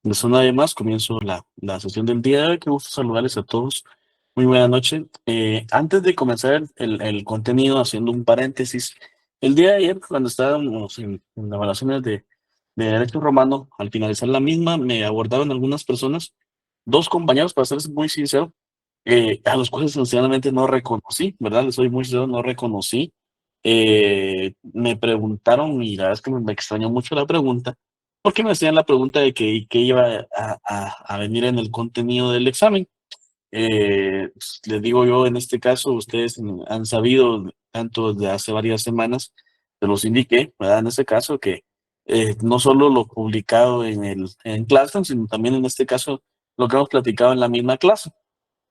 Pues una vez más comienzo la sesión del día de hoy. Qué gusto saludarles a todos. Muy buena noche. Antes de comenzar el contenido, haciendo un paréntesis, el día de ayer, cuando estábamos en las evaluaciones de Derecho Romano, al finalizar la misma, me abordaron algunas personas, dos compañeros, para ser muy sincero, a los cuales sinceramente no reconocí, ¿verdad? Les soy muy sincero, no reconocí. Me preguntaron, y la verdad es que me extrañó mucho la pregunta, porque me hacían la pregunta de que iba a venir en el contenido del examen. Les digo yo, en este caso, ustedes han sabido, tanto desde hace varias semanas, se los indiqué, ¿verdad? En este caso, que no solo lo publicado en Classroom, sino también en este caso lo que hemos platicado en la misma clase.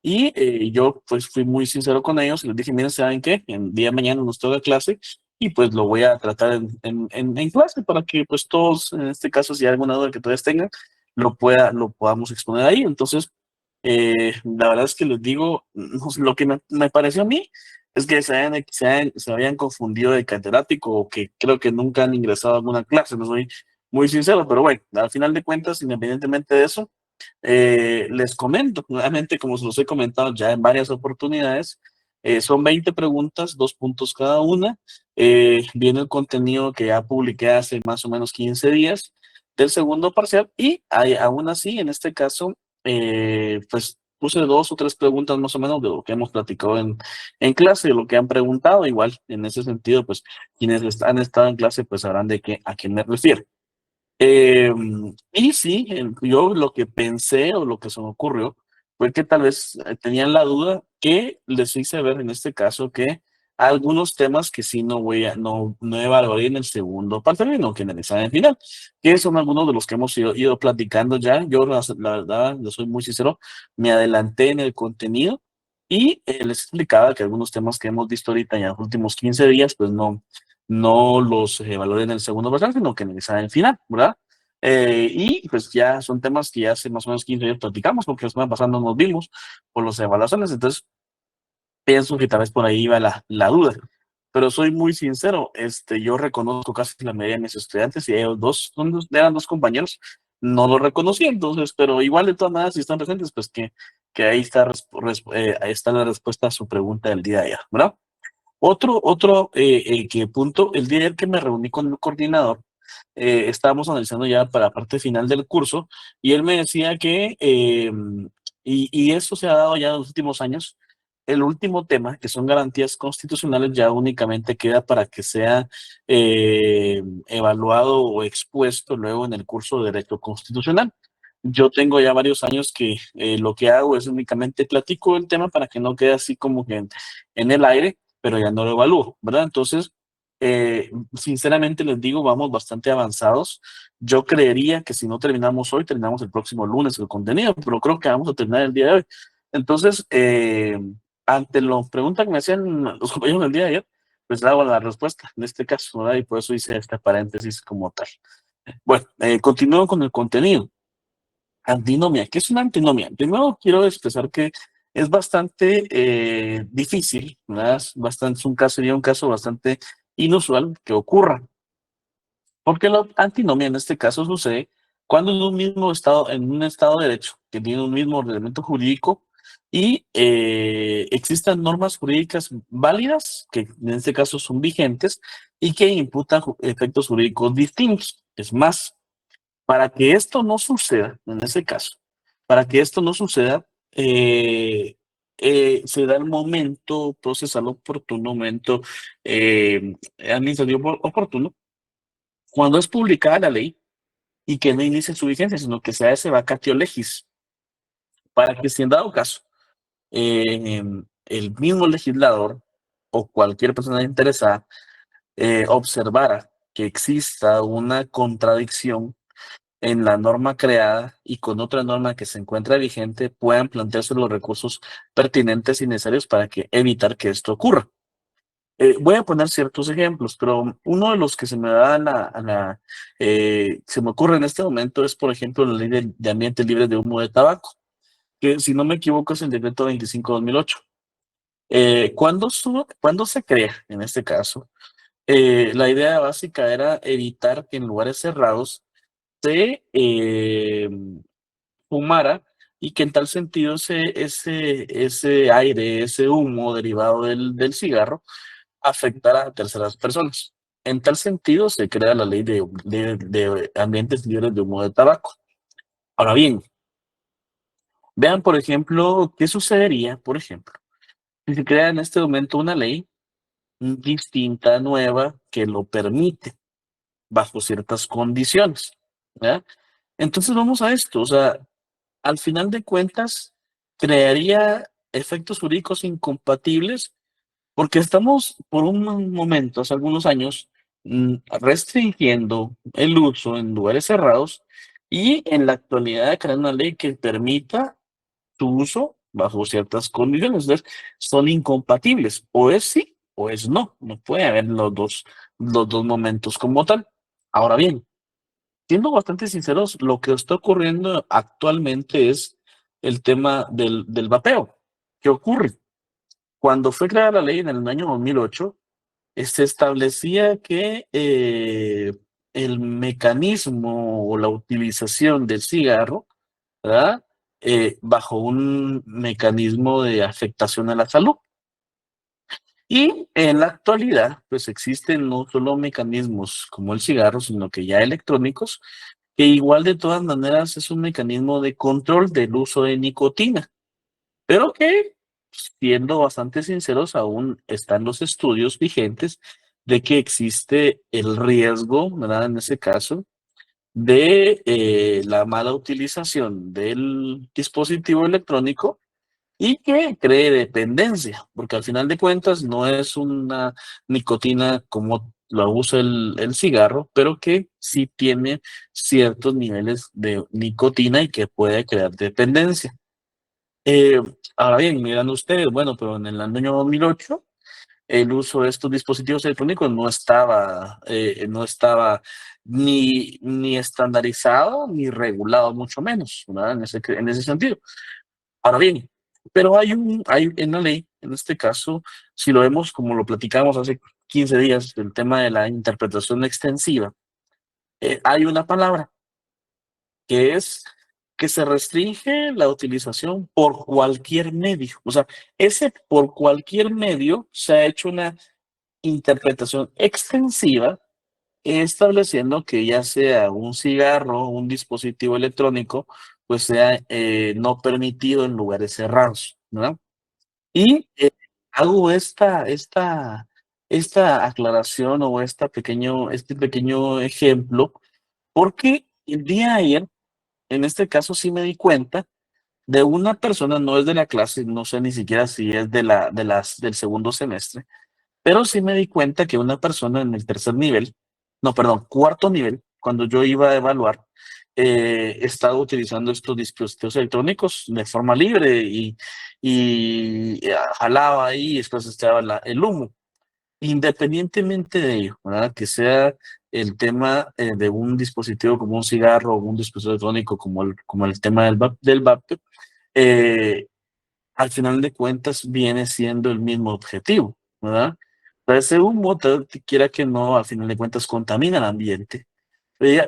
Y yo pues fui muy sincero con ellos y les dije, miren, ¿saben qué? El día de mañana nos toca clase y pues lo voy a tratar en clase para que pues todos, en este caso, si hay alguna duda que ustedes tengan, lo podamos exponer ahí. Entonces, la verdad es que les digo, no sé, lo que me pareció a mí es que se habían confundido de catedrático o que creo que nunca han ingresado a alguna clase, no soy muy sincero, pero bueno, al final de cuentas, independientemente de eso, les comento, nuevamente, como se los he comentado ya en varias oportunidades, son 20 preguntas, 2 puntos cada una. Viene el contenido que ya publiqué hace más o menos 15 días del segundo parcial y aún así, en este caso, pues puse 2 o 3 preguntas más o menos de lo que hemos platicado en clase, de lo que han preguntado. Igual, en ese sentido, pues quienes han estado en clase, pues sabrán a qué me refiero. Y sí, yo lo que pensé o lo que se me ocurrió fue que tal vez tenían la duda que les hice ver en este caso que algunos temas que sí no evaluaré en el segundo parcial, sino que en el examen final, que son algunos de los que hemos ido platicando ya. Yo, la verdad, les soy muy sincero, me adelanté en el contenido y les explicaba que algunos temas que hemos visto ahorita en los últimos 15 días, pues no los evalué en el segundo parcial, sino que en el examen final, ¿verdad? Y pues ya son temas que ya hace más o menos 15 días platicamos, porque la semana pasada no nos vimos por las evaluaciones, entonces pienso que tal vez por ahí iba la duda. Pero soy muy sincero, yo reconozco casi la mayoría de mis estudiantes y ellos eran dos compañeros, no lo reconocí, entonces, pero igual de todas maneras, si están presentes, pues que ahí está la respuesta a su pregunta del día de ayer, ¿verdad? Otro punto, el día de ayer que me reuní con el coordinador, estábamos analizando ya para la parte final del curso y él me decía que, y eso se ha dado ya en los últimos años, el último tema, que son garantías constitucionales, ya únicamente queda para que sea evaluado o expuesto luego en el curso de Derecho Constitucional. Yo tengo ya varios años que lo que hago es únicamente platico el tema para que no quede así como que en el aire, pero ya no lo evalúo, ¿verdad? Entonces, sinceramente les digo, vamos bastante avanzados. Yo creería que si no terminamos hoy, terminamos el próximo lunes el contenido, pero creo que vamos a terminar el día de hoy. Entonces, ante la pregunta que me hacían los compañeros el día de ayer, pues hago la respuesta en este caso, ¿verdad? Y por eso hice este paréntesis como tal. Bueno, continúo con el contenido. Antinomia, ¿qué es una antinomia? Primero quiero expresar que es bastante difícil, ¿verdad? Sería un caso bastante inusual que ocurra, porque la antinomia en este caso sucede cuando en un mismo estado, en un estado de derecho, que tiene un mismo ordenamiento jurídico y existan normas jurídicas válidas, que en este caso son vigentes, y que imputan efectos jurídicos distintos. Es más, para que esto no suceda, en ese caso, para que esto no suceda, se da el momento procesal oportuno, momento administrativo oportuno, cuando es publicada la ley y que no inicie su vigencia, sino que sea ese vacatio legis, para que si en dado caso el mismo legislador o cualquier persona interesada observara que exista una contradicción en la norma creada y con otra norma que se encuentra vigente, puedan plantearse los recursos pertinentes y necesarios para evitar que esto ocurra. Voy a poner ciertos ejemplos, pero uno de los que se me da se me ocurre en este momento es, por ejemplo, la ley de ambiente libre de humo de tabaco, que si no me equivoco es el decreto 25/2008. Cuando se crea, en este caso, la idea básica era evitar que en lugares cerrados se fumara y que en tal sentido ese aire, ese humo derivado del cigarro afectara a terceras personas. En tal sentido se crea la ley de ambientes libres de humo de tabaco. Ahora bien, vean, por ejemplo, qué sucedería, por ejemplo, si se crea en este momento una ley distinta, nueva, que lo permite bajo ciertas condiciones, ¿verdad? Entonces vamos a esto, o sea, al final de cuentas, crearía efectos jurídicos incompatibles porque estamos por un momento, hace algunos años, restringiendo el uso en lugares cerrados y en la actualidad crear una ley que permita su uso bajo ciertas condiciones. Entonces, son incompatibles, o es sí o es no, no puede haber los dos momentos como tal. Ahora bien, siendo bastante sinceros, lo que está ocurriendo actualmente es el tema del vapeo. ¿Qué ocurre? Cuando fue creada la ley en el año 2008, se establecía que el mecanismo o la utilización del cigarro, ¿verdad? Bajo un mecanismo de afectación a la salud. Y en la actualidad, pues existen no solo mecanismos como el cigarro, sino que ya electrónicos, que igual de todas maneras es un mecanismo de control del uso de nicotina, pero que, siendo bastante sinceros, aún están los estudios vigentes de que existe el riesgo, ¿verdad? En ese caso, de la mala utilización del dispositivo electrónico y que cree dependencia, porque al final de cuentas no es una nicotina como lo usa el cigarro, pero que sí tiene ciertos niveles de nicotina y que puede crear dependencia. Eh, Ahora bien, miran ustedes, bueno, pero en el año 2008 el uso de estos dispositivos electrónicos no estaba ni estandarizado ni regulado, mucho menos, ¿verdad? En ese sentido. Ahora bien, pero hay en la ley, en este caso, si lo vemos como lo platicamos hace 15 días, el tema de la interpretación extensiva, hay una palabra que es que se restringe la utilización por cualquier medio. O sea, ese por cualquier medio se ha hecho una interpretación extensiva estableciendo que ya sea un cigarro o un dispositivo electrónico, pues sea no permitido en lugares cerrados, ¿no? Y hago esta aclaración o este pequeño ejemplo porque el día de ayer, en este caso sí me di cuenta de una persona, no es de la clase, no sé ni siquiera si es del segundo semestre, pero sí me di cuenta que una persona en el tercer nivel, no, perdón, cuarto nivel, cuando yo iba a evaluar, estaba utilizando estos dispositivos electrónicos de forma libre y jalaba ahí y después estaba el humo. Independientemente de ello, ¿verdad? Que sea el tema de un dispositivo como un cigarro o un dispositivo electrónico como el tema del vape, eh, al final de cuentas viene siendo el mismo objetivo, ¿verdad? Ese humo, quiera que no, al final de cuentas contamina el ambiente.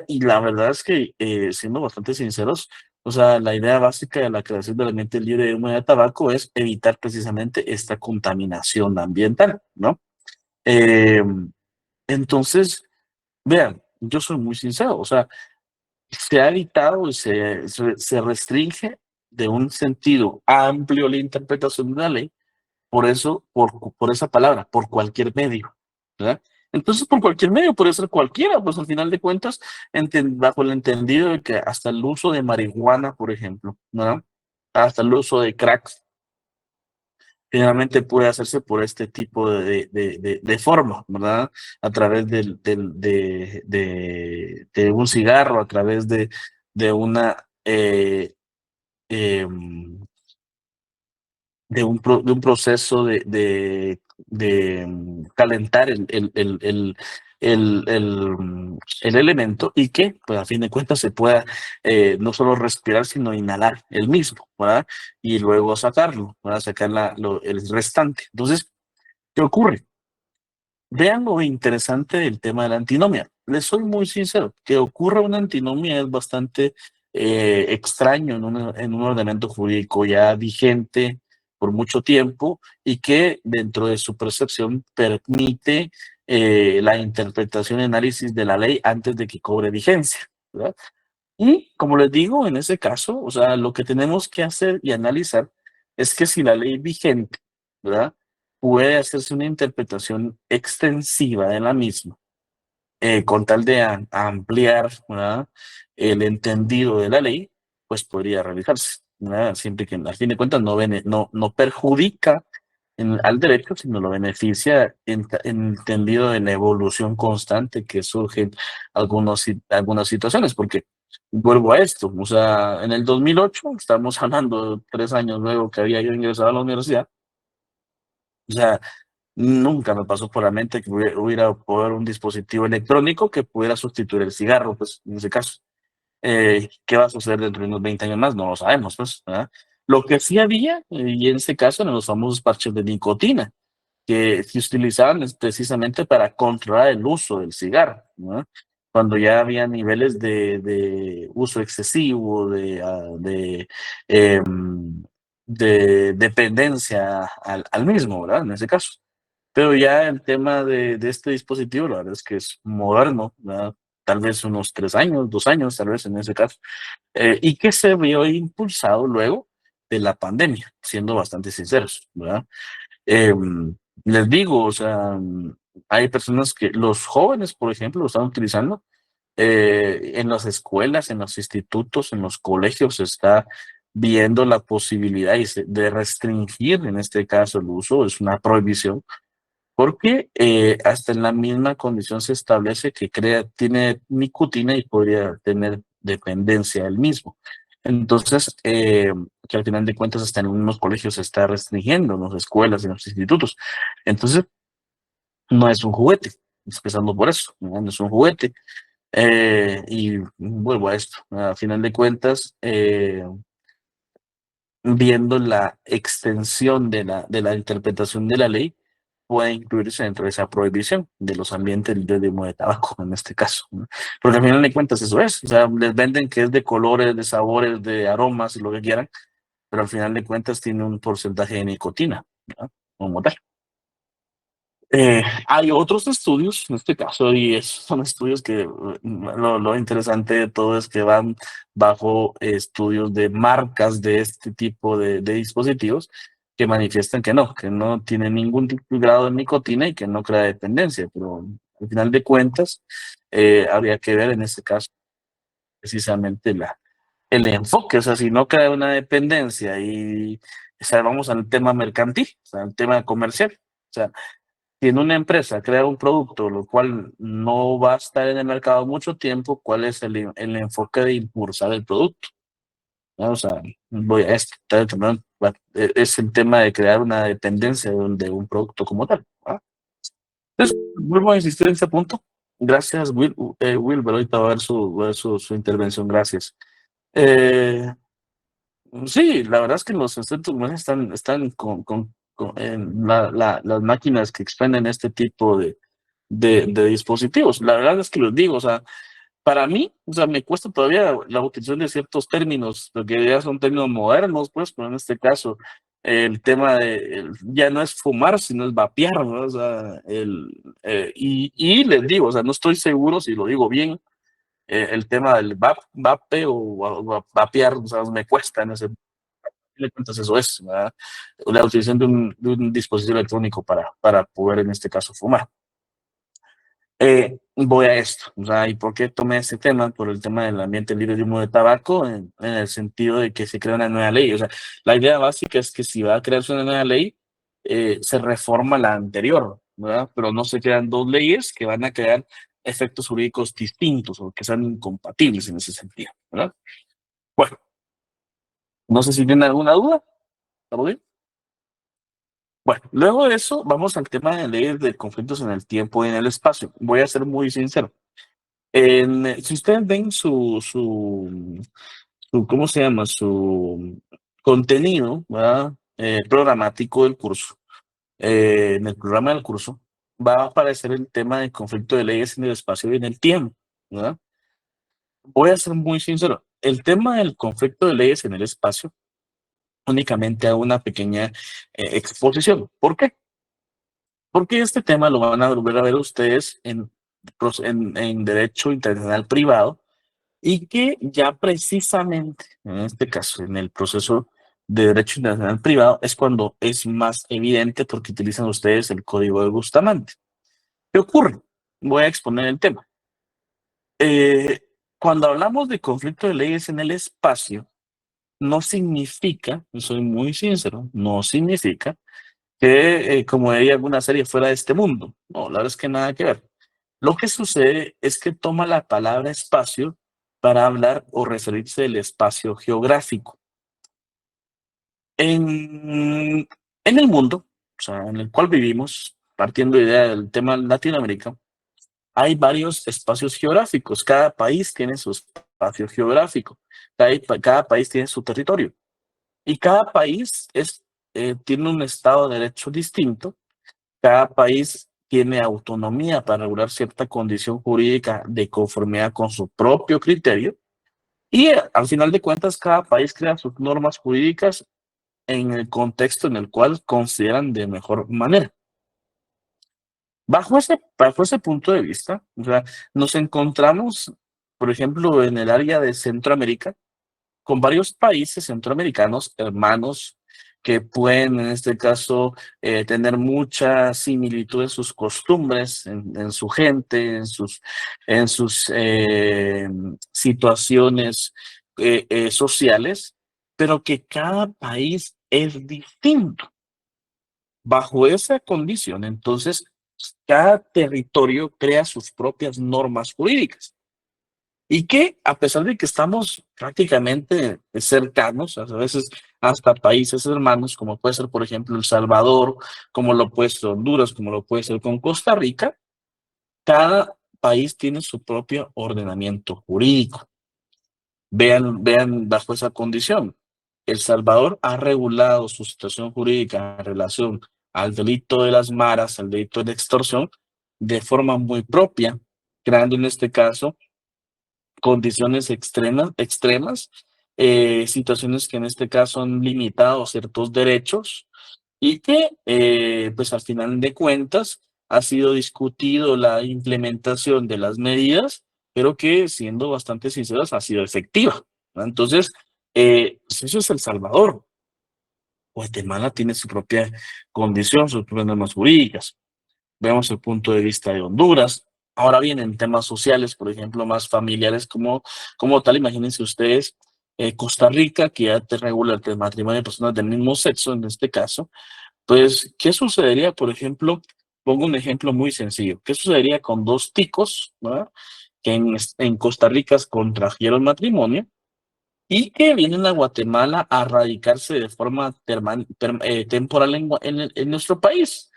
Y la verdad es que, siendo bastante sinceros, o sea, la idea básica de la creación del ambiente libre de humo de tabaco es evitar precisamente esta contaminación ambiental, ¿no? Eh, entonces, vean, yo soy muy sincero, o sea, se ha evitado y se restringe de un sentido amplio la interpretación de una ley por eso, por esa palabra, por cualquier medio, ¿verdad? Entonces, por cualquier medio, puede ser cualquiera, pues al final de cuentas, bajo el entendido de que hasta el uso de marihuana, por ejemplo, ¿no? Hasta el uso de crack, generalmente puede hacerse por este tipo de forma, ¿verdad? A través de un cigarro, a través de una em, de un proceso calentar el elemento y que, pues a fin de cuentas, se pueda no solo respirar, sino inhalar el mismo, ¿verdad? Y luego sacarlo, ¿verdad? Sacar el restante. Entonces, ¿qué ocurre? Vean lo interesante del tema de la antinomia. Les soy muy sincero, que ocurra una antinomia es bastante extraño en un ordenamiento jurídico ya vigente por mucho tiempo y que dentro de su percepción permite la interpretación y análisis de la ley antes de que cobre vigencia, ¿verdad? Y como les digo, en ese caso, o sea, lo que tenemos que hacer y analizar es que si la ley vigente, ¿verdad? Puede hacerse una interpretación extensiva de la misma, con tal de ampliar, ¿verdad? El entendido de la ley, pues podría realizarse, ¿verdad? Siempre que, al fin de cuentas, no perjudica al derecho, sino lo beneficia en entendido de la evolución constante que surgen algunas situaciones, porque vuelvo a esto, o sea, en el 2008, estamos hablando de 3 años luego que había yo ingresado a la universidad, o sea, nunca me pasó por la mente que hubiera poder un dispositivo electrónico que pudiera sustituir el cigarro, pues en ese caso. ¿Qué va a suceder dentro de unos 20 años más? No lo sabemos, pues, ¿verdad? Lo que sí había, y en este caso, eran los famosos parches de nicotina, que se utilizaban precisamente para controlar el uso del cigarro, ¿no? Cuando ya había niveles de uso excesivo, de dependencia al mismo, ¿verdad? En ese caso. Pero ya el tema de este dispositivo, la verdad es que es moderno, ¿verdad? Tal vez unos 3 años, 2 años, tal vez en ese caso, y que se vio impulsado luego de la pandemia, siendo bastante sinceros, ¿verdad? Les digo, o sea, hay personas que, los jóvenes, por ejemplo, lo están utilizando en las escuelas, en los institutos, en los colegios, se está viendo la posibilidad de restringir, en este caso, el uso, es una prohibición porque hasta en la misma condición se establece que tiene nicotina y podría tener dependencia del mismo. Entonces, que al final de cuentas hasta en unos colegios se está restringiendo, en las escuelas, en los institutos. Entonces, no es un juguete, empezando por eso, no es un juguete. Y vuelvo a esto, a final de cuentas, viendo la extensión de la interpretación de la ley, puede incluirse dentro de esa prohibición de los ambientes libres de humo de tabaco, en este caso, ¿no? Porque al final de cuentas eso es, o sea, les venden que es de colores, de sabores, de aromas y lo que quieran, pero al final de cuentas tiene un porcentaje de nicotina, ¿no? Como tal. Hay otros estudios, en este caso, y son estudios que lo interesante de todo es que van bajo estudios de marcas de este tipo de dispositivos que manifiestan que no tiene ningún tipo de grado de nicotina y que no crea dependencia, pero al final de cuentas habría que ver en este caso precisamente el enfoque, o sea, si no crea una dependencia y, o sea, vamos al tema mercantil, o sea, al tema comercial. O sea, si en una empresa crea un producto, lo cual no va a estar en el mercado mucho tiempo, ¿cuál es el enfoque de impulsar el producto? ¿No? O sea, voy a esto, es el tema de crear una dependencia de un producto como tal, ¿va? Entonces, vuelvo a insistir en ese punto. Gracias, Wilber, ahorita va a ver su intervención, gracias. Eh, sí, la verdad es que los centros comerciales están en las máquinas que expenden este tipo de dispositivos. La verdad es que los digo, o sea, para mí, o sea, me cuesta todavía la utilización de ciertos términos, porque ya son términos modernos, pues, pero en este caso, el tema ya no es fumar, sino es vapear, ¿no? O sea, y les digo, o sea, no estoy seguro si lo digo bien, el tema del vape o vapear, o sea, me cuesta en ese le cuentas eso es, ¿verdad? La utilización de un dispositivo electrónico para poder, en este caso, fumar. Voy a esto, o sea, ¿y por qué tomé este tema? Por el tema del ambiente libre de humo de tabaco, en el sentido de que se crea una nueva ley. O sea, la idea básica es que si va a crearse una nueva ley, se reforma la anterior, ¿verdad? Pero no se crean dos leyes que van a crear efectos jurídicos distintos o que sean incompatibles en ese sentido, ¿verdad? Bueno, no sé si tienen alguna duda. ¿Estamos bien? Bueno, luego de eso, vamos al tema de leyes de conflictos en el tiempo y en el espacio. Voy a ser muy sincero. Si ustedes ven ¿cómo se llama? Su contenido, ¿verdad? Programático del curso. En el programa del curso va a aparecer el tema del conflicto de leyes en el espacio y en el tiempo, ¿verdad? Voy a ser muy sincero. el tema del conflicto de leyes en el espacio únicamente hago una pequeña exposición. ¿Por qué? Porque este tema lo van a volver a ver ustedes en derecho internacional privado y que ya precisamente, en este caso, en el proceso de derecho internacional privado, es cuando es más evidente porque utilizan ustedes el código de Bustamante. ¿Qué ocurre? Voy a exponer el tema. Eh, Cuando hablamos de conflicto de leyes en el espacio, no significa, soy muy sincero, no significa que, como diría alguna serie, fuera de este mundo. No, la verdad es que nada que ver. Lo que sucede es que toma la palabra espacio para hablar o referirse del espacio geográfico. En, en el mundo, o sea, en el cual vivimos, partiendo de idea del tema Latinoamérica, hay varios espacios geográficos. Cada país tiene su espacio geográfico. Cada país tiene su territorio. Y cada país tiene un estado de derecho distinto. Cada país tiene autonomía para regular cierta condición jurídica de conformidad con su propio criterio. Y al final de cuentas, cada país crea sus normas jurídicas en el contexto en el cual consideran de mejor manera. Bajo ese punto de vista, o sea, nos encontramos, por ejemplo, en el área de Centroamérica, con varios países centroamericanos hermanos que pueden, en este caso, tener mucha similitud en sus costumbres, en su gente, en sus situaciones sociales, pero que cada país es distinto. Bajo esa condición, entonces, cada territorio crea sus propias normas jurídicas. Y que a pesar de que estamos prácticamente cercanos, a veces hasta países hermanos, como puede ser, por ejemplo, El Salvador, como lo puede ser Honduras, como lo puede ser con Costa Rica, cada país tiene su propio ordenamiento jurídico. Vean bajo esa condición. El Salvador ha regulado su situación jurídica en relación al delito de las maras, al delito de extorsión, de forma muy propia, creando en este caso condiciones extremas, situaciones que en este caso han limitado ciertos derechos y que, pues al final de cuentas, ha sido discutido la implementación de las medidas, pero que, siendo bastante sinceros, ha sido efectiva, ¿no? Entonces, pues eso es El Salvador. Guatemala tiene su propia condición, sus propias normas jurídicas. Vemos el punto de vista de Honduras. Ahora bien, en temas sociales, por ejemplo, más familiares como tal, imagínense ustedes, Costa Rica, que ya te regula el matrimonio de personas del mismo sexo, en este caso, pues, ¿qué sucedería, por ejemplo? Pongo un ejemplo muy sencillo. ¿Qué sucedería con dos ticos, ¿verdad? Que en Costa Rica contrajeron matrimonio y que vienen a Guatemala a radicarse de forma temporal en nuestro país?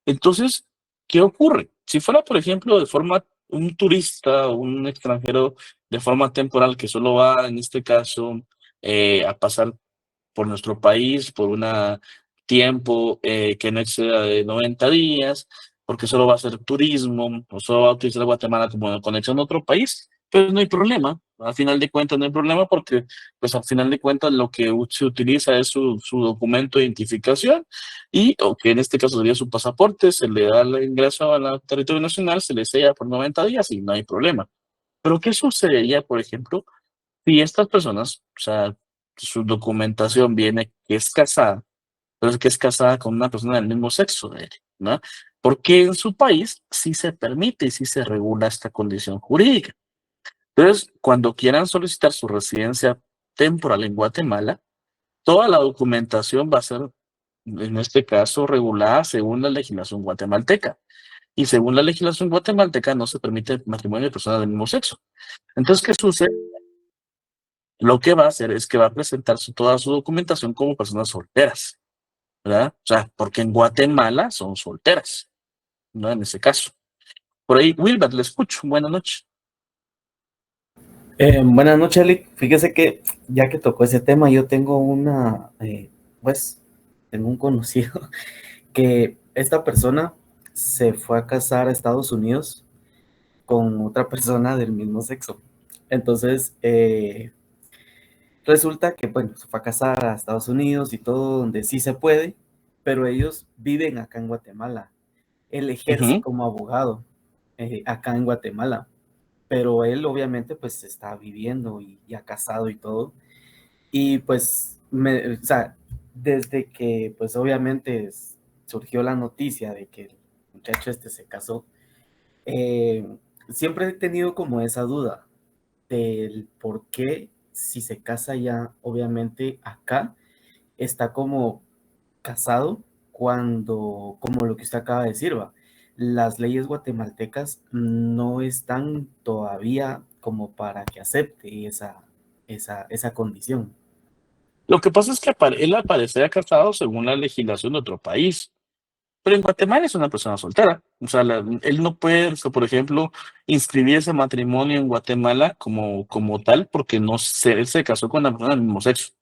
Entonces, ¿qué ocurre? Si fuera, por ejemplo, de forma un turista o un extranjero de forma temporal que solo va, en este caso, a pasar por nuestro país por un tiempo que no exceda de 90 días, porque solo va a ser turismo, o solo va a utilizar Guatemala como conexión a otro país, pues no hay problema. Al final de cuentas no hay problema porque, pues al final de cuentas lo que se utiliza es su documento de identificación y, o que en este caso sería su pasaporte, se le da el ingreso al territorio nacional, se le sella por 90 días y no hay problema. Pero ¿qué sucedería, por ejemplo, si estas personas, o sea, su documentación viene que es casada, pero es que es casada con una persona del mismo sexo de él, ¿no? Porque en su país sí se permite y sí se regula esta condición jurídica. Entonces, cuando quieran solicitar su residencia temporal en Guatemala, toda la documentación va a ser, en este caso, regulada según la legislación guatemalteca. Y según la legislación guatemalteca no se permite el matrimonio de personas del mismo sexo. Entonces, ¿qué sucede? Lo que va a hacer es que va a presentar toda su documentación como personas solteras, ¿verdad? O sea, porque en Guatemala son solteras, ¿no? En ese caso. Por ahí, Wilbert, le escucho. Buenas noches. Buenas noches, Eric. Fíjese que ya que tocó ese tema, yo tengo pues, tengo un conocido que esta persona se fue a casar a Estados Unidos con otra persona del mismo sexo. Entonces, Resulta que, bueno, se fue a casar a Estados Unidos y todo, donde sí se puede, pero ellos viven acá en Guatemala. Él ejerce Ujú. como abogado acá en Guatemala, pero él obviamente pues está viviendo y ya casado y todo. Y pues, o sea, desde que pues obviamente surgió la noticia de que el muchacho este se casó, eh, siempre he tenido como esa duda del por qué si se casa ya, obviamente acá está como casado cuando, como lo que usted acaba de decir, va, las leyes guatemaltecas no están todavía como para que acepte esa condición. Lo que pasa es que él aparecería casado según la legislación de otro país, pero en Guatemala es una persona soltera. O sea, él no puede, o sea, por ejemplo, inscribir ese matrimonio en Guatemala como tal, porque él se casó con una persona del mismo sexo,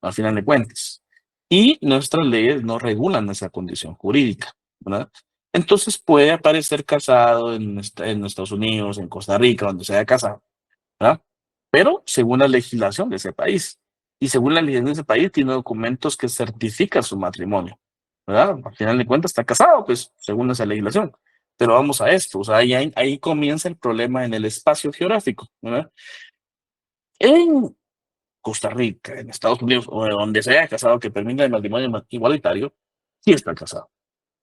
al final de cuentas. Y nuestras leyes no regulan esa condición jurídica, ¿verdad? Entonces puede aparecer casado en Estados Unidos, en Costa Rica, donde se haya casado, ¿verdad? Pero según la legislación de ese país. Y según la legislación de ese país, tiene documentos que certifican su matrimonio, ¿verdad? Al final de cuentas está casado, pues, según esa legislación. Pero vamos a esto, o sea, ahí comienza el problema en el espacio geográfico, ¿verdad? En Costa Rica, en Estados Unidos, o de donde se haya casado que permita el matrimonio igualitario, sí está casado.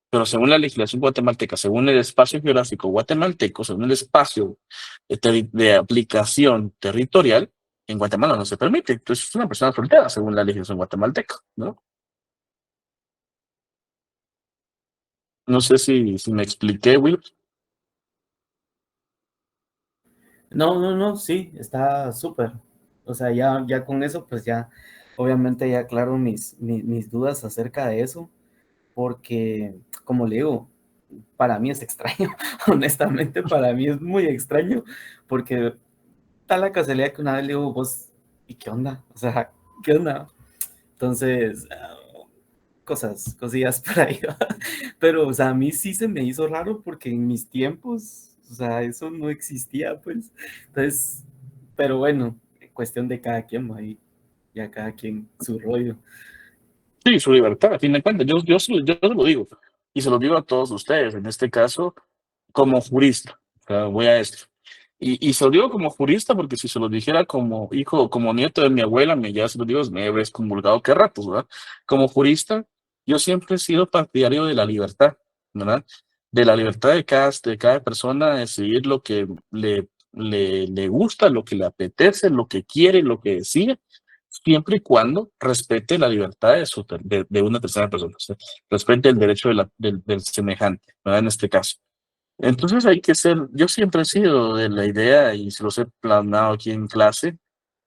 Pero según la legislación guatemalteca, según el espacio geográfico guatemalteco, según el espacio de aplicación territorial, en Guatemala no se permite. Entonces es una persona soltera, según la legislación guatemalteca, ¿no? No sé si me expliqué, Will. No, no, no, sí, está súper. O sea, ya con eso, pues ya, obviamente ya aclaro mis dudas acerca de eso, porque, como le digo, para mí es extraño, honestamente, para mí es muy extraño, porque tal la casualidad que una vez le digo, vos, ¿y qué onda? O sea, ¿qué onda? Entonces, cosillas por ahí, ¿va? Pero, o sea, a mí sí se me hizo raro porque en mis tiempos, o sea, eso no existía, pues. Entonces, pero bueno, cuestión de cada quien, ¿va? Y ya cada quien su rollo. Sí, su libertad, a fin de cuentas. Yo se lo digo. Y se lo digo a todos ustedes, en este caso, como jurista. O sea, voy a esto. Y se lo digo como jurista porque si se lo dijera como hijo, como nieto de mi abuela, ya se lo digo, me habría excomulgado qué ratos, ¿verdad? Como jurista, yo siempre he sido partidario de la libertad, ¿verdad? De la libertad de cada persona a decidir lo que le gusta, lo que le apetece, lo que quiere, lo que decide, siempre y cuando respete la libertad de una tercera persona, o sea, respete el derecho del semejante, ¿verdad? En este caso. Entonces hay que ser, yo siempre he sido de la idea, y se los he plasmado aquí en clase,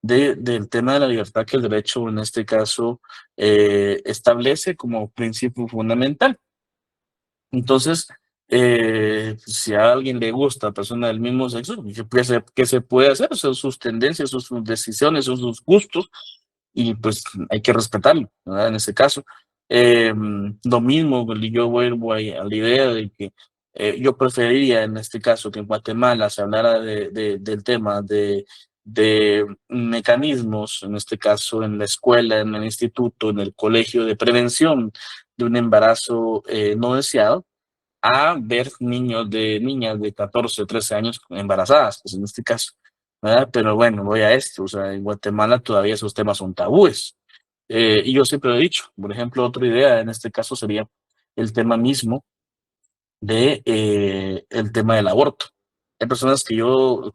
del tema de la libertad que el derecho en este caso establece como principio fundamental. Entonces, si a alguien le gusta persona del mismo sexo, ¿qué se puede hacer? Son sus tendencias, son sus decisiones, son sus gustos, y pues hay que respetarlo, ¿verdad? En ese caso. Lo mismo, yo vuelvo a la idea de que yo preferiría en este caso que en Guatemala se hablara del tema de mecanismos, en este caso en la escuela, en el instituto, en el colegio, de prevención de un embarazo no deseado, a ver niñas de 14 o 13 años embarazadas, pues en este caso, ¿verdad? Pero bueno, voy a esto, o sea, en Guatemala todavía esos temas son tabúes. Y yo siempre lo he dicho, por ejemplo, otra idea en este caso sería el tema mismo el tema del aborto. Hay personas que o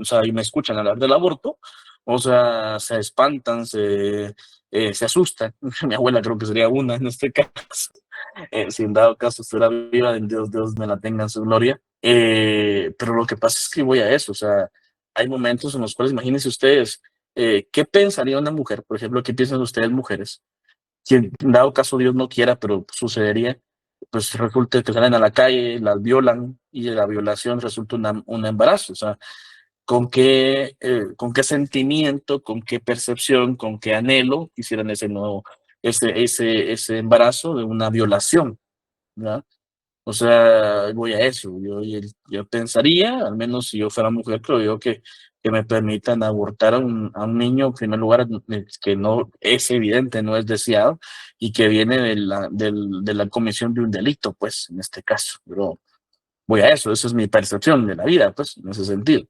sea, y me escuchan hablar del aborto, o sea, se espantan, se asustan. Mi abuela creo que sería una en este caso. Si en dado caso estuviera viva, Dios me la tenga en su gloria. Pero lo que pasa es que voy a eso, o sea, hay momentos en los cuales, imagínense ustedes, ¿qué pensaría una mujer? Por ejemplo, ¿qué piensan ustedes mujeres? Si en dado caso Dios no quiera, pero sucedería, pues resulta que salen a la calle, las violan y de la violación resulta un embarazo. O sea, ¿con qué sentimiento, con qué percepción, con qué anhelo hicieran ese embarazo de una violación, ¿verdad? O sea, voy a eso. Yo pensaría, al menos si yo fuera mujer, creo yo que que me permitan abortar a un niño, en primer lugar, que no es evidente, no es deseado, y que viene de la comisión de un delito, pues, en este caso. Pero voy a eso, esa es mi percepción de la vida, pues, en ese sentido.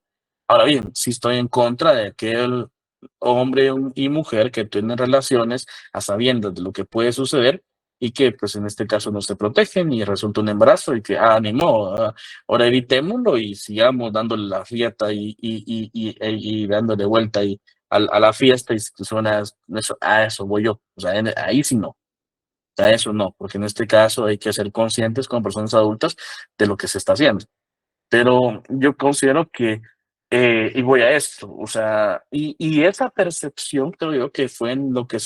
Ahora bien, sí estoy en contra de aquel hombre y mujer que tienen relaciones a sabiendas de lo que puede suceder y que, pues, en este caso no se protegen y resulta un embarazo y que, ni modo, ahora evitémoslo y sigamos dándole la fiesta y dándole vuelta a la fiesta y suena eso, a eso voy yo. O sea, ahí sí no. A eso no, porque en este caso hay que ser conscientes como personas adultas de lo que se está haciendo. Pero yo considero que, y voy a esto, o sea, y esa percepción creo yo que fue en lo que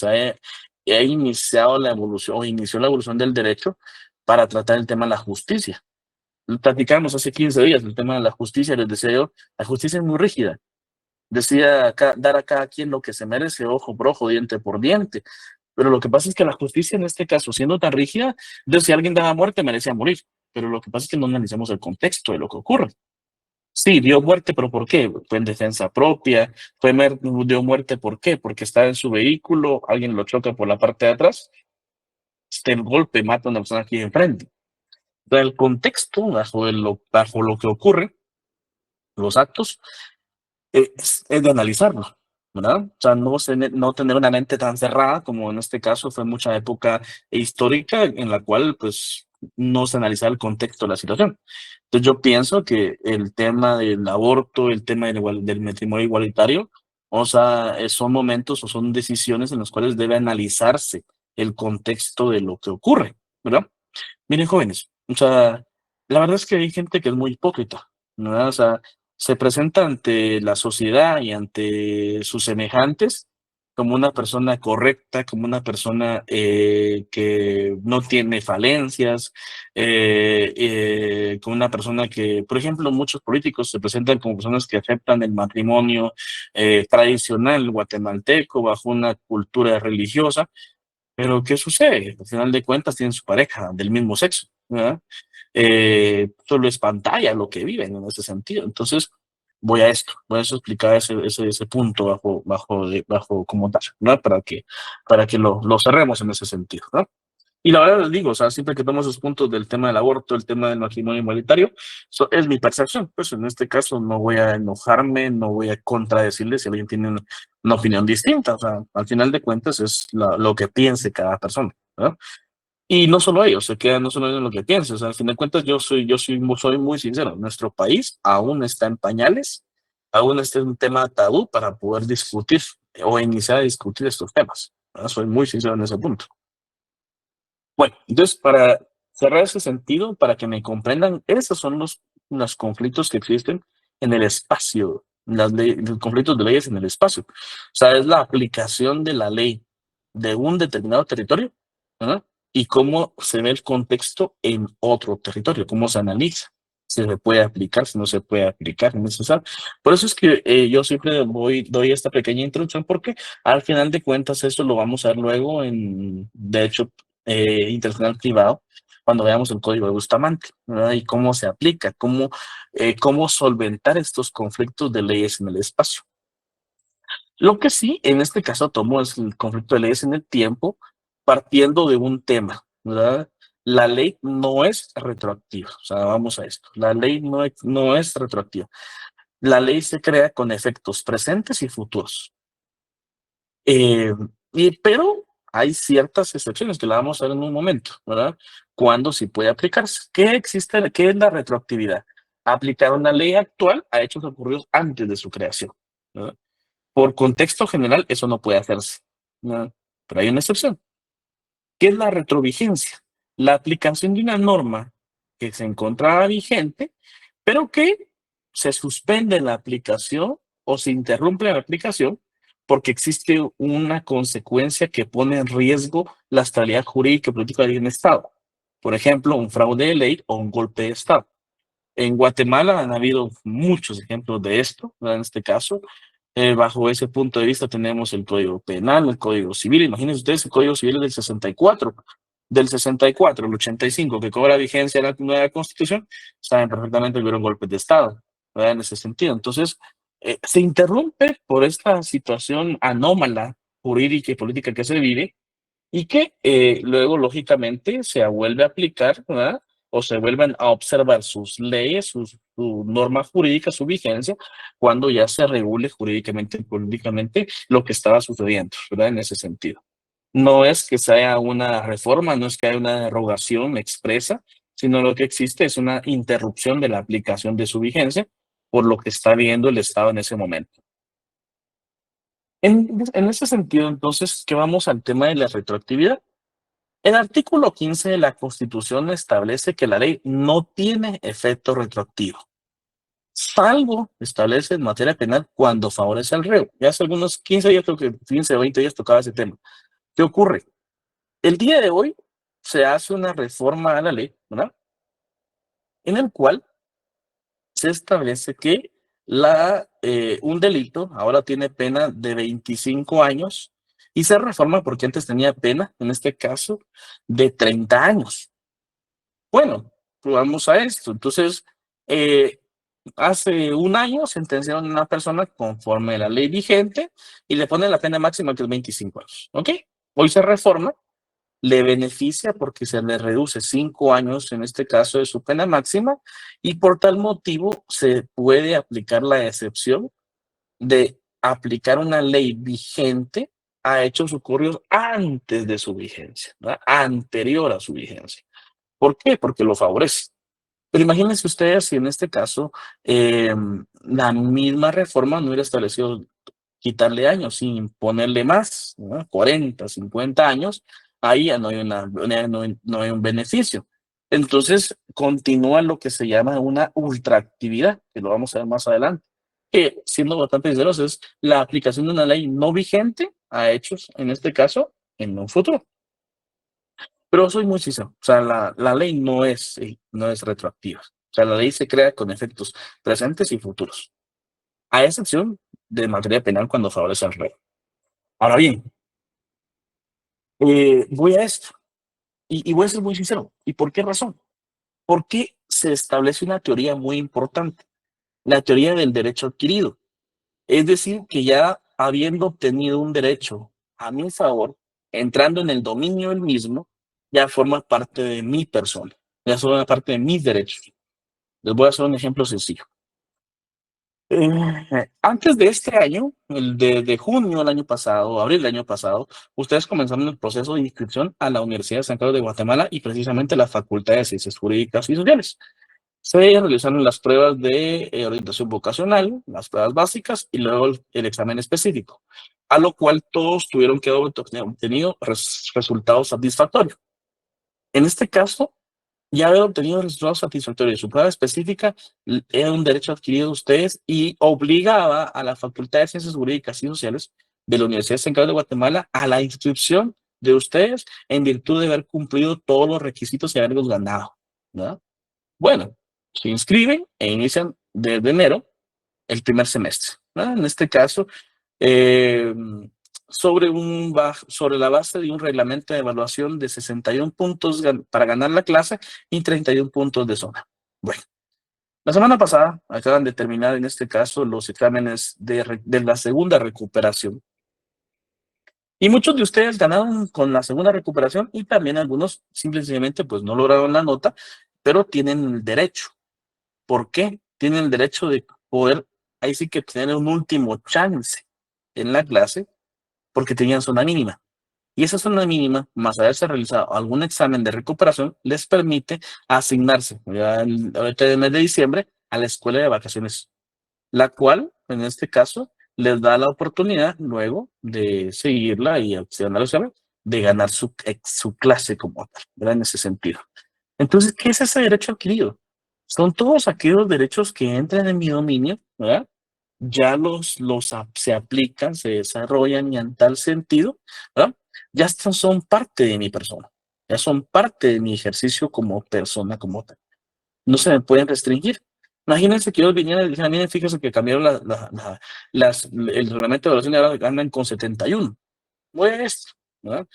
ha iniciado la evolución, o inició la evolución del derecho para tratar el tema de la justicia. Platicamos hace 15 días el tema de la justicia, les decía yo, la justicia es muy rígida. Decía dar a cada quien lo que se merece, ojo por ojo, diente por diente. Pero lo que pasa es que la justicia en este caso, siendo tan rígida, de si alguien daba muerte, merecía morir. Pero lo que pasa es que no analizamos el contexto de lo que ocurre. Sí, dio muerte, pero ¿por qué? Fue en defensa propia, dio muerte, ¿por qué? Porque estaba en su vehículo, alguien lo choca por la parte de atrás, el golpe mata a una persona aquí enfrente. Entonces, el contexto bajo lo que ocurre, los actos, es de analizarlo, ¿verdad? O sea, no tener una mente tan cerrada como en este caso fue mucha época histórica en la cual pues no se analizaba el contexto de la situación. Entonces yo pienso que el tema del aborto, el tema del matrimonio igualitario, o sea, son momentos o son decisiones en las cuales debe analizarse el contexto de lo que ocurre, ¿verdad? Miren, jóvenes, o sea, la verdad es que hay gente que es muy hipócrita, ¿verdad? O sea, se presenta ante la sociedad y ante sus semejantes como una persona correcta, como una persona que no tiene falencias, como una persona que, por ejemplo, muchos políticos se presentan como personas que aceptan el matrimonio tradicional guatemalteco bajo una cultura religiosa, pero ¿qué sucede? Al final de cuentas tienen su pareja del mismo sexo, ¿verdad? Solo es pantalla lo que viven en ese sentido. Entonces, voy a eso explicar ese punto bajo como tal, ¿no? Para que lo cerremos en ese sentido, ¿no? Y la verdad les digo, o sea, siempre que tomo esos puntos del tema del aborto, el tema del matrimonio igualitario, es mi percepción. Pues en este caso no voy a enojarme, no voy a contradecirle si alguien tiene una opinión distinta. O sea, al final de cuentas es lo que piense cada persona, ¿verdad? Y no solo ellos, se queda no solo en lo que piense. O sea, al final de cuentas soy muy sincero. Nuestro país aún está en pañales, aún está en un tema tabú para poder discutir o iniciar a discutir estos temas, ¿verdad? Soy muy sincero en ese punto. Bueno, entonces para cerrar ese sentido, para que me comprendan, esos son los conflictos que existen en el espacio, los conflictos de leyes en el espacio. O sea, es la aplicación de la ley de un determinado territorio, ¿verdad? Y cómo se ve el contexto en otro territorio, cómo se analiza, si se puede aplicar, si no se puede aplicar, es necesario. Por eso es que yo siempre doy esta pequeña introducción, porque al final de cuentas esto lo vamos a ver luego de hecho, internacional privado, cuando veamos el código de Bustamante, ¿verdad? Y cómo se aplica, cómo solventar estos conflictos de leyes en el espacio. Lo que sí, en este caso, tomo es el conflicto de leyes en el tiempo, partiendo de un tema, ¿verdad? La ley no es retroactiva, o sea, vamos a esto. La ley no es retroactiva. La ley se crea con efectos presentes y futuros. Eh, pero hay ciertas excepciones que la vamos a ver en un momento, ¿verdad? Cuando sí puede aplicarse. ¿Qué es la retroactividad? Aplicar una ley actual a hechos ocurridos antes de su creación, ¿verdad? Por contexto general, eso no puede hacerse, ¿verdad? Pero hay una excepción. ¿Qué es la retrovigencia? La aplicación de una norma que se encontraba vigente, pero que se suspende la aplicación o se interrumpe la aplicación porque existe una consecuencia que pone en riesgo la estabilidad jurídica y política de un Estado. Por ejemplo, un fraude de ley o un golpe de Estado. En Guatemala han habido muchos ejemplos de esto, ¿verdad? En este caso, bajo ese punto de vista tenemos el Código Penal, el Código Civil. Imagínense ustedes, el Código Civil es del 64 al 85, que cobra vigencia la nueva Constitución, saben perfectamente que hubieron golpes de Estado, ¿verdad? En ese sentido. Entonces, se interrumpe por esta situación anómala jurídica y política que se vive y que luego, lógicamente, se vuelve a aplicar, ¿verdad? O se vuelven a observar sus leyes, su norma jurídica, su vigencia, cuando ya se regule jurídicamente y políticamente lo que estaba sucediendo, ¿verdad? En ese sentido. No es que sea una reforma, no es que haya una derogación expresa, sino lo que existe es una interrupción de la aplicación de su vigencia por lo que está viendo el Estado en ese momento. En ese sentido, entonces, ¿qué vamos al tema de la retroactividad? El artículo 15 de la Constitución establece que la ley no tiene efecto retroactivo, salvo establece en materia penal cuando favorece al reo. Ya hace algunos 15 días, creo que 15 o 20 días tocaba ese tema. ¿Qué ocurre? El día de hoy se hace una reforma a la ley, ¿verdad? En el cual se establece que un delito ahora tiene pena de 25 años y se reforma porque antes tenía pena, en este caso, de 30 años. Bueno, pues vamos a esto. Entonces, eh, hace un año sentenciaron a una persona conforme a la ley vigente y le ponen la pena máxima que es 25 años. ¿Ok? Hoy se reforma, le beneficia porque se le reduce 5 años, en este caso, de su pena máxima, y por tal motivo se puede aplicar la excepción de aplicar una ley vigente a hechos ocurridos antes de su vigencia, ¿verdad? Anterior a su vigencia. ¿Por qué? Porque lo favorece. Pero imagínense ustedes si en este caso la misma reforma no hubiera establecido quitarle años sin ponerle más, ¿no? 40, 50 años, ahí ya no hay, no hay un beneficio. Entonces continúa lo que se llama una ultraactividad, que lo vamos a ver más adelante, que siendo bastante sinceros es la aplicación de una ley no vigente a hechos, en este caso, en un futuro. Pero soy muy sincero, o sea, la ley no es retroactiva. O sea, la ley se crea con efectos presentes y futuros, a excepción de materia penal cuando favorece al rey. Ahora bien, voy a esto y voy a ser muy sincero. ¿Y por qué razón? Porque se establece una teoría muy importante, la teoría del derecho adquirido. Es decir, que ya habiendo obtenido un derecho a mi favor, entrando en el dominio del mismo, ya forma parte de mi persona, ya forma parte de mis derechos. Les voy a hacer un ejemplo sencillo. Antes de este año, de junio del año pasado, abril del año pasado, ustedes comenzaron el proceso de inscripción a la Universidad de San Carlos de Guatemala y precisamente la Facultad de Ciencias Jurídicas y Sociales. Se realizaron las pruebas de orientación vocacional, las pruebas básicas y luego el examen específico, a lo cual todos tuvieron que haber obtenido resultados satisfactorios. En este caso, ya haber obtenido resultados satisfactorios de su prueba específica era un derecho adquirido de ustedes y obligaba a la Facultad de Ciencias Jurídicas y Sociales de la Universidad Central de Guatemala a la inscripción de ustedes en virtud de haber cumplido todos los requisitos y haberlos ganado, ¿verdad? Bueno, se inscriben e inician desde enero el primer semestre, ¿verdad? En este caso, eh, sobre la base de un reglamento de evaluación de 61 puntos para ganar la clase y 31 puntos de zona. Bueno, la semana pasada acaban de terminar en este caso los exámenes de la segunda recuperación. Y muchos de ustedes ganaron con la segunda recuperación y también algunos simplemente pues no lograron la nota, pero tienen el derecho. ¿Por qué? Tienen el derecho de poder, ahí sí que tener un último chance en la clase porque tenían zona mínima. Y esa zona mínima, más haberse realizado algún examen de recuperación, les permite asignarse ahorita en el mes de diciembre a la escuela de vacaciones, la cual, en este caso, les da la oportunidad luego de seguirla y acceder al examen, de ganar su clase como tal, ¿verdad? En ese sentido. Entonces, ¿qué es ese derecho adquirido? Son todos aquellos derechos que entran en mi dominio, ¿verdad? Ya se aplican, se desarrollan y en tal sentido, ¿verdad? Ya estos son parte de mi persona, ya son parte de mi ejercicio como persona, como tal. No se me pueden restringir. Imagínense que ellos vinieran y dijeran, miren, fíjense que cambiaron el reglamento de evaluación y ahora andan con 71. Pues, ¿verdad?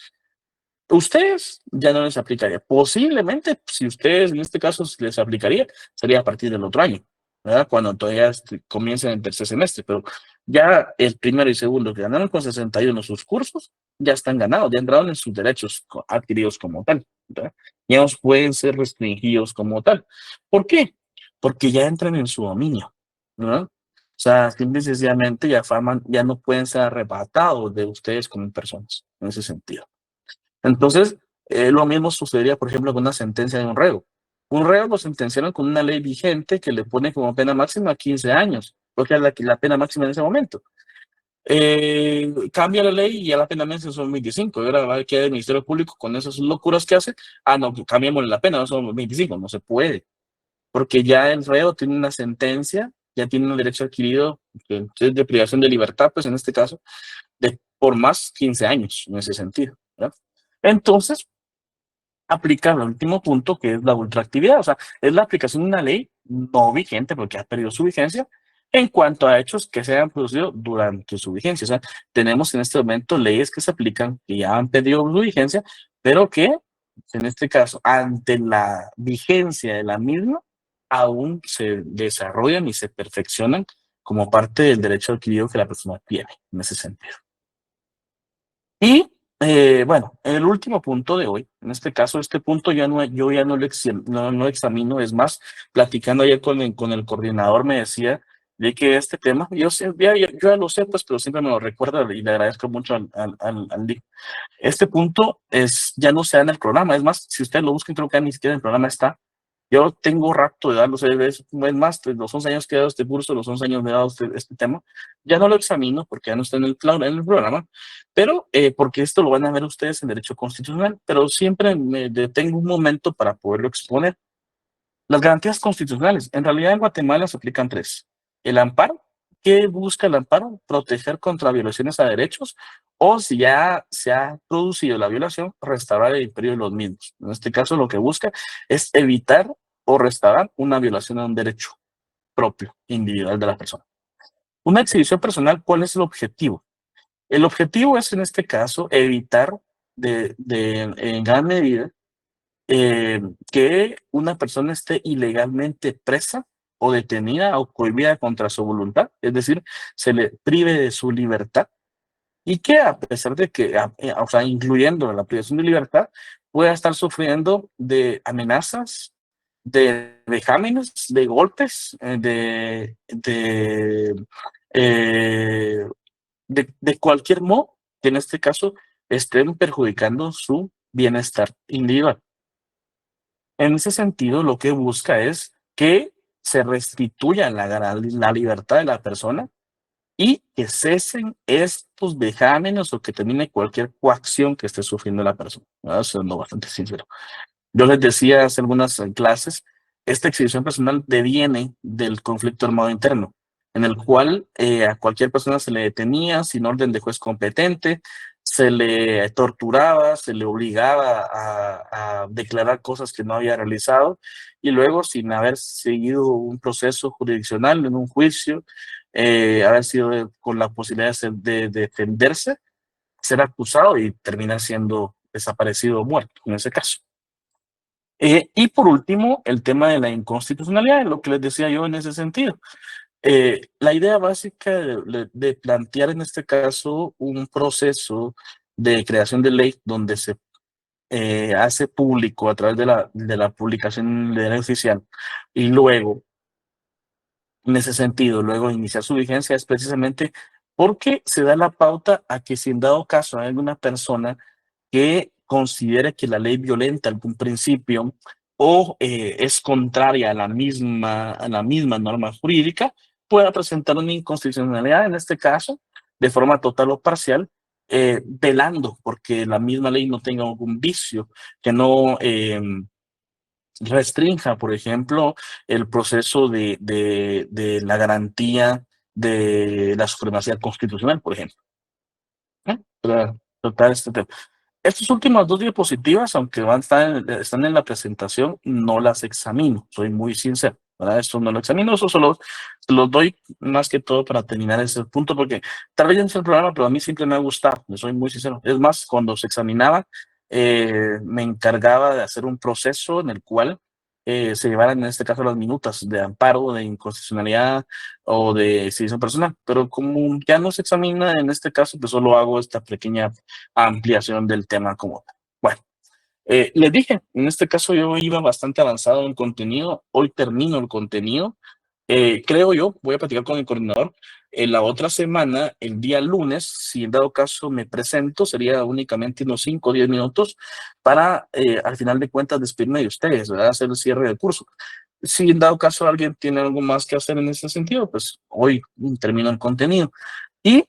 Ustedes ya no les aplicaría. Posiblemente, si ustedes en este caso les aplicaría, sería a partir del otro año. ¿verdad? Cuando todavía comiencen el tercer semestre, pero ya el primero y segundo que ganaron con 61 sus cursos, ya están ganados, ya entraron en sus derechos adquiridos como tal, ¿verdad? Ya no pueden ser restringidos como tal. ¿Por qué? Porque ya entran en su dominio, ¿verdad? O sea, simple y sencillamente ya no pueden ser arrebatados de ustedes como personas, en ese sentido. Entonces, lo mismo sucedería, por ejemplo, con una sentencia de un reo. Un reo lo sentenciaron con una ley vigente que le pone como pena máxima 15 años, porque es la pena máxima en ese momento. Cambia la ley y ya la pena máxima son 25. Y ahora va a quedar el Ministerio Público con esas locuras que hace. Ah, no, cambiamos la pena, no son 25, no se puede, porque ya el reo tiene una sentencia, ya tiene un derecho adquirido, que es de privación de libertad, pues en este caso, por más 15 años, en ese sentido, ¿verdad? Entonces, aplica el último punto, que es la ultraactividad. O sea, es la aplicación de una ley no vigente, porque ha perdido su vigencia, en cuanto a hechos que se han producido durante su vigencia. O sea, tenemos en este momento leyes que se aplican, que ya han perdido su vigencia, pero que, en este caso, ante la vigencia de la misma, aún se desarrollan y se perfeccionan como parte del derecho adquirido que la persona tiene, en ese sentido. Y bueno, el último punto de hoy, en este caso, este punto yo ya no no examino, es más, platicando ayer con el coordinador me decía de que este tema, yo, yo ya lo sé, pues, pero siempre me lo recuerda y le agradezco mucho al Dick. Este punto ya no se da en el programa, es más, si ustedes lo buscan, creo que ni siquiera en el programa está. Yo tengo rato de darlo, es más, de los 11 años que he dado este curso, los 11 años que he dado este tema, ya no lo examino porque ya no está en en el programa, pero porque esto lo van a ver ustedes en Derecho Constitucional, pero siempre me detengo un momento para poderlo exponer. Las garantías constitucionales, en realidad en Guatemala se aplican tres. El amparo, ¿qué busca el amparo? Proteger contra violaciones a derechos o si ya se ha producido la violación, restaurar el imperio de los mismos. En este caso lo que busca es evitar o restaurar una violación a un derecho propio, individual de la persona. Una exhibición personal, ¿cuál es el objetivo? El objetivo es en este caso evitar en gran medida eh, que una persona esté ilegalmente presa o detenida o cohibida contra su voluntad, es decir, se le prive de su libertad y que a pesar de que, o sea, incluyendo la privación de libertad, pueda estar sufriendo de amenazas, de vejámenes, de golpes, eh, de cualquier modo que en este caso estén perjudicando su bienestar individual. En ese sentido, lo que busca es que se restituya la libertad de la persona y que cesen estos vejámenes o que termine cualquier coacción que esté sufriendo la persona, ¿verdad? Siendo bastante sincero. Yo les decía hace algunas clases, esta exhibición personal deviene del conflicto armado interno, en el cual a cualquier persona se le detenía sin orden de juez competente, se le torturaba, se le obligaba a declarar cosas que no había realizado y luego sin haber seguido un proceso jurisdiccional en un juicio, haber sido con la posibilidad de defenderse, ser acusado y terminar siendo desaparecido o muerto en ese caso. Y por último, el tema de la inconstitucionalidad, lo que les decía yo en ese sentido. La idea básica de plantear en este caso un proceso de creación de ley donde se hace público a través de la publicación de ley oficial y luego, en ese sentido, luego iniciar su vigencia es precisamente porque se da la pauta a que si en dado caso hay alguna persona que considere que la ley violenta algún principio o es contraria a la misma norma jurídica, pueda presentar una inconstitucionalidad, en este caso, de forma total o parcial, velando porque la misma ley no tenga algún vicio, que no restrinja, por ejemplo, el proceso de la garantía de la supremacía constitucional, por ejemplo. Para tratar este tema. Estas últimas dos diapositivas, aunque están en la presentación, no las examino, soy muy sincero, ¿verdad? Esto no lo examino, eso solo se los doy más que todo para terminar ese punto, porque tal vez ya no es el programa, pero a mí siempre me ha gustado, yo soy muy sincero. Es más, cuando se examinaba, me encargaba de hacer un proceso en el cual se llevaran en este caso las minutas de amparo, de inconstitucionalidad o de exhibición personal, pero como ya no se examina en este caso, pues solo hago esta pequeña ampliación del tema como tal. Bueno, les dije, en este caso yo iba bastante avanzado en el contenido, hoy termino el contenido, creo yo, voy a platicar con el coordinador. En la otra semana, el día lunes, si en dado caso me presento, sería únicamente unos 5 o 10 minutos para, al final de cuentas, despedirme de ustedes, ¿verdad? Hacer el cierre del curso. Si en dado caso alguien tiene algo más que hacer en ese sentido, pues hoy termino el contenido. Y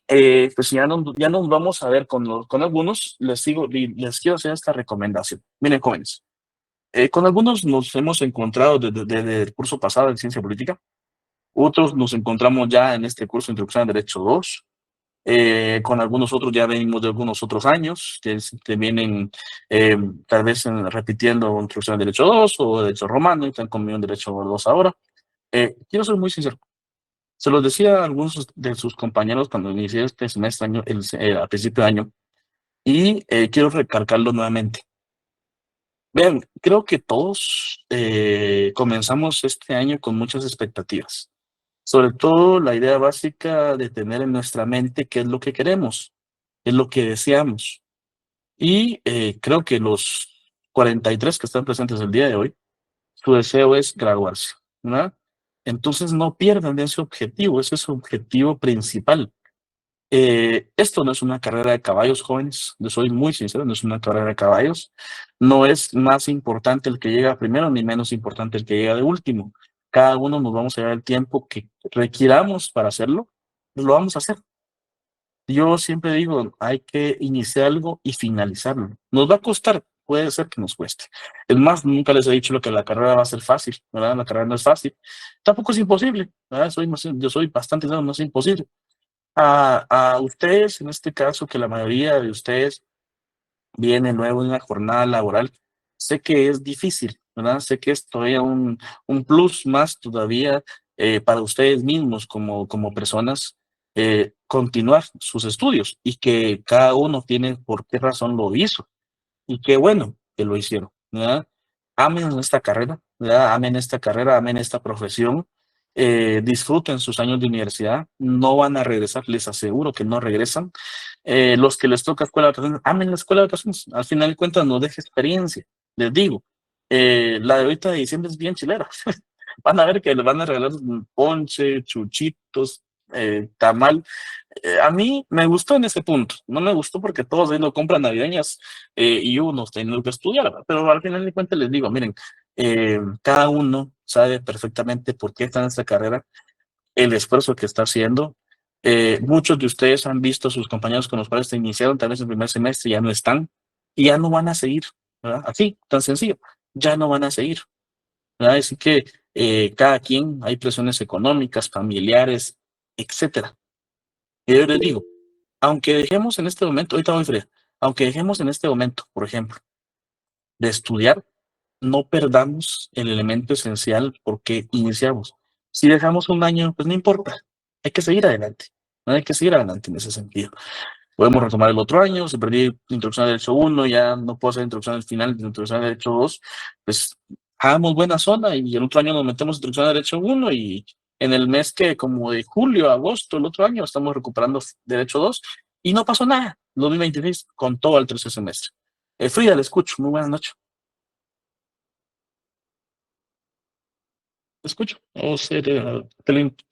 pues ya nos vamos a ver con algunos, les quiero hacer esta recomendación. Miren, jóvenes, con algunos nos hemos encontrado desde el curso pasado de Ciencia Política, otros nos encontramos ya en este curso de Introducción al Derecho 2. Con algunos otros ya venimos de algunos otros años que vienen tal vez repitiendo Introducción al Derecho 2 o Derecho Romano y están conmigo en Derecho 2 ahora. Quiero ser muy sincero. Se los decía a algunos de sus compañeros cuando inicié este semestre a principio de año y quiero recalcarlo nuevamente. Vean, creo que todos comenzamos este año con muchas expectativas. Sobre todo la idea básica de tener en nuestra mente qué es lo que queremos, qué es lo que deseamos. Y creo que los 43 que están presentes el día de hoy, su deseo es graduarse, ¿verdad? Entonces no pierdan de ese objetivo, ese es su objetivo principal. Esto no es una carrera de caballos, jóvenes, yo soy muy sincero, no es una carrera de caballos, no es más importante el que llega primero ni menos importante el que llega de último. Cada uno nos vamos a dar el tiempo que requiramos para hacerlo, pues lo vamos a hacer. Yo siempre digo, hay que iniciar algo y finalizarlo. Nos va a costar, puede ser que nos cueste. Es más, nunca les he dicho lo que la carrera va a ser fácil, ¿verdad? La carrera no es fácil. Tampoco es imposible, ¿verdad? Yo soy bastante claro, no es imposible a ustedes, en este caso, que la mayoría de ustedes viene nuevo en una jornada laboral, sé que es difícil, ¿verdad? Sé que es todavía un plus más todavía para ustedes mismos como personas continuar sus estudios y que cada uno tiene por qué razón lo hizo. Y qué bueno que lo hicieron, ¿verdad? Amen esta carrera, ¿verdad? Amen esta carrera, amen esta profesión, disfruten sus años de universidad, no van a regresar, les aseguro que no regresan. Los que les toca escuela de vacaciones, amen la escuela de vacaciones, al final de cuentas nos deja experiencia, les digo. La de ahorita de diciembre es bien chilera, van a ver que les van a regalar ponche, chuchitos, tamal. A mí me gustó en ese punto, no me gustó porque todos haciendo compras navideñas y unos teniendo que estudiar, ¿verdad? Pero al final de cuentas les digo, miren, cada uno sabe perfectamente por qué está en esta carrera, el esfuerzo que está haciendo. Muchos de ustedes han visto a sus compañeros con los cuales se iniciaron tal vez el primer semestre, ya no están y ya no van a seguir, ¿verdad? Así, tan sencillo, ya no van a seguir, ¿verdad? Así que cada quien, hay presiones económicas, familiares, etcétera. Y yo les digo, aunque dejemos en este momento, ahorita voy fría, aunque dejemos en este momento, por ejemplo, de estudiar, no perdamos el elemento esencial porque iniciamos. Si dejamos un año, pues no importa, hay que seguir adelante, no hay que seguir adelante en ese sentido. Podemos retomar el otro año, si perdí introducción al derecho 1, ya no puedo hacer introducción al final de introducción al derecho 2, pues hagamos buena zona y el otro año nos metemos introducción al derecho 1 y en el mes que como de julio, agosto, el otro año estamos recuperando derecho 2 y no pasó nada, 2026 con todo el tercer semestre. Frida, le escucho, muy buenas noches. ¿Le escucho?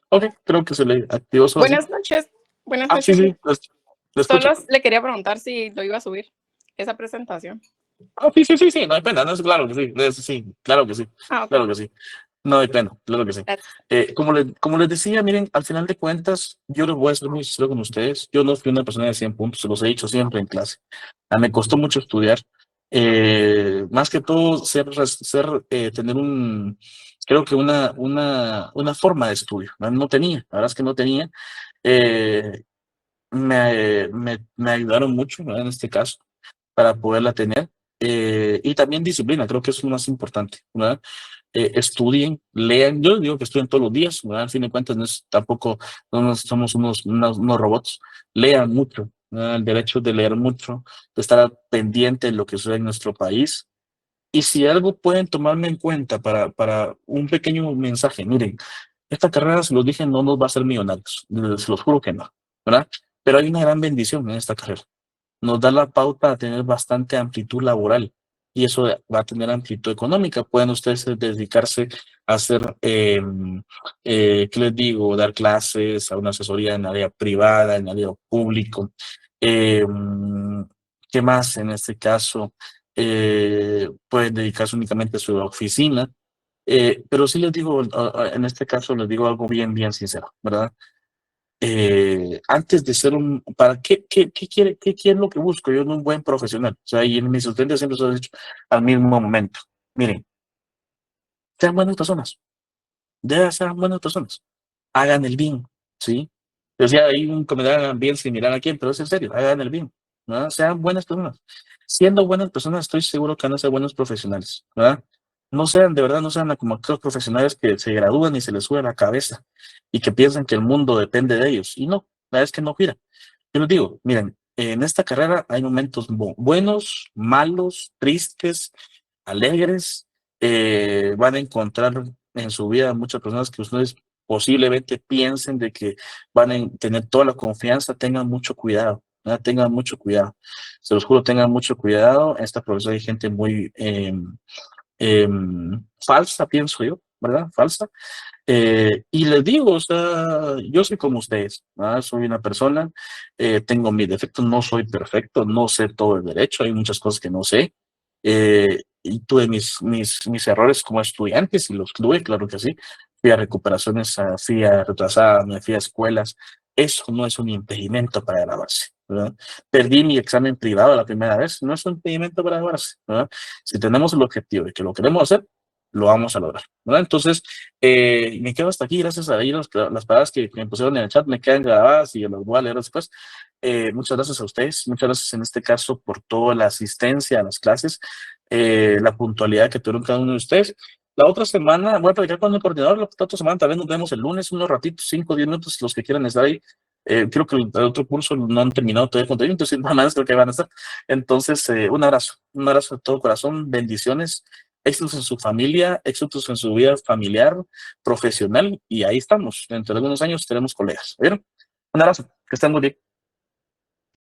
Ok, creo que se le activó su así. Buenas noches. Buenas Sí, noches. sí, le escucho. Solo le quería preguntar si lo iba a subir, esa presentación. Sí, no hay pena, no es claro que sí, sí, claro que sí, Ok. claro que sí, no hay pena, claro que sí. Gracias. Como les decía, miren, al final de cuentas, yo les voy a ser muy sincero con ustedes, yo no fui una persona de 100 puntos, se los he dicho siempre en clase, me costó mucho estudiar, más que todo tener creo que una forma de estudio, no tenía, la verdad es que no tenía, eh, me ayudaron mucho, ¿verdad? En este caso para poderla tener. Y también disciplina, creo que es lo más importante, ¿verdad? Estudien, lean, yo digo que estudien todos los días, ¿verdad? Al fin de cuentas, tampoco somos unos robots, lean mucho, ¿verdad? El derecho de leer mucho, de estar pendiente de lo que sucede en nuestro país. Y si algo pueden tomarme en cuenta para un pequeño mensaje, miren, esta carrera, se los dije, no nos va a hacer millonarios, se los juro que no, ¿verdad? Pero hay una gran bendición en esta carrera. Nos da la pauta a tener bastante amplitud laboral y eso va a tener amplitud económica. Pueden ustedes dedicarse a hacer, ¿qué les digo? Dar clases, a una asesoría en área privada, en área público. Eh, ¿Qué más en este caso? Pueden dedicarse únicamente a su oficina. Pero sí les digo, en este caso les digo algo bien, bien sincero, ¿verdad? Antes de ser ¿para qué quiere lo que busco yo en un buen profesional? O sea, y en mis estudiantes siempre se lo he dicho al mismo momento. Miren, sean buenas personas, deben ser buenas personas, hagan el bien, ¿sí? O sea, hay un comentario, hagan bien sin mirar a quién, pero es en serio, hagan el bien, ¿verdad? Sean buenas personas. Siendo buenas personas, estoy seguro que van a ser buenos profesionales, ¿verdad? No sean, de verdad, no sean como aquellos profesionales que se gradúan y se les sube a la cabeza y que piensan que el mundo depende de ellos. Y no, la verdad es que no gira. Yo les digo, miren, en esta carrera hay momentos buenos, malos, tristes, alegres. Van a encontrar en su vida muchas personas que ustedes posiblemente piensen de que van a tener toda la confianza. Tengan mucho cuidado, ¿verdad? Tengan mucho cuidado. Se los juro, tengan mucho cuidado. En esta profesión hay gente muy falsa, pienso yo, ¿verdad? Falsa. Y les digo, o sea, yo soy como ustedes, ¿verdad? Soy una persona, tengo mis defectos, no soy perfecto, no sé todo el derecho, hay muchas cosas que no sé. Y tuve mis errores como estudiante, y los tuve, claro que sí. Fui a recuperaciones, fui a retrasadas, me fui a escuelas. Eso no es un impedimento para graduarse, ¿verdad? Perdí mi examen privado la primera vez, no es un impedimento para graduarse, ¿verdad? Si tenemos el objetivo de que lo queremos hacer, lo vamos a lograr, ¿verdad? Entonces, me quedo hasta aquí, gracias a ellos, las palabras que me pusieron en el chat me quedan grabadas y las voy a leer después. Muchas gracias a ustedes, muchas gracias en este caso por toda la asistencia a las clases, la puntualidad que tuvieron cada uno de ustedes. La otra semana voy a platicar con el coordinador, la otra semana también nos vemos el lunes, unos ratitos, 5 o 10 minutos, los que quieran estar ahí. Creo que el otro curso no han terminado todavía el contenido, entonces nada más creo que van a estar. Entonces, un abrazo de todo corazón, bendiciones, éxitos en su familia, éxitos en su vida familiar, profesional, y ahí estamos. Dentro de algunos años tenemos colegas. ¿Vieron? Un abrazo, que estén muy bien.